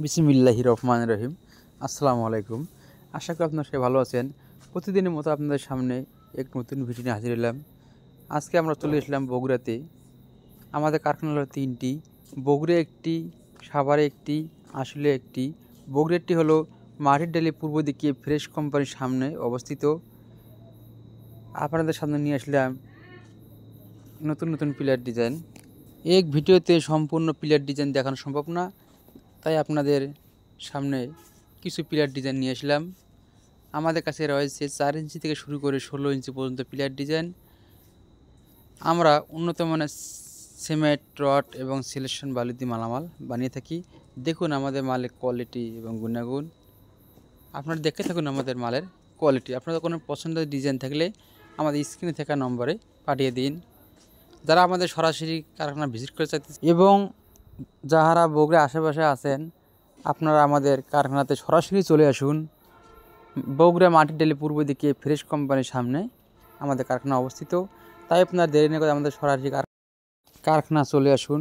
বিসমিল্লাহির রহমানির রহিম। আসসালামু আলাইকুম। আশা করি আপনারা সবাই ভালো আছেন। প্রতিদিনের মতো আপনাদের সামনে এক নতুন ভিডিও নিয়ে হাজির হলাম। আজকে আমরা চলে এসলাম বগুড়াতে। আমাদের কারখানা হলো 3টি, বগুড়া একটি, সাভারে একটি, আসলে একটি। বগুড়াটি হলো মাটিরডালি পূর্ব দিকে ফ্রেশ কোম্পানির সামনে অবস্থিত। আপনাদের সামনে নিয়ে আসলাম নতুন নতুন পিলার ডিজাইন। এক ভিডিওতে সম্পূর্ণ পিলার ডিজাইন দেখানো সম্ভব না, তাই আপনাদের সামনে কিছু পিলার ডিজাইন নিয়ে আসলাম। আমাদের কাছে রয়েছে 4 ইঞ্চি থেকে শুরু করে 16 ইঞ্চি পর্যন্ত পিলার ডিজাইন। আমরা উন্নত মানের সিমেন্ট, রড এবং সিলেকশন বালু দিয়ে মালামাল বানিয়ে থাকি। দেখুন আমাদের মালের কোয়ালিটি এবং গুণাগুণ। আপনারা দেখতে থাকুন আমাদের মালের কোয়ালিটি। আপনাদের কোনো পছন্দের ডিজাইন থাকলে আমাদের স্ক্রিনে থাকা নম্বরে পাঠিয়ে দিন। যারা আমাদের সরাসরি কারখানা ভিজিট করে চাইতে এবং যাহারা বগুড়া আশেপাশে আছেন, আপনারা আমাদের কারখানাতে সরাসরি চলে আসুন। বগুড়া মাটিরডালি পূর্ব দিকে ফ্রেশ কোম্পানির সামনে আমাদের কারখানা অবস্থিত। তাই আপনার দেরি না করে আমাদের সরাসরি কারখানা চলে আসুন।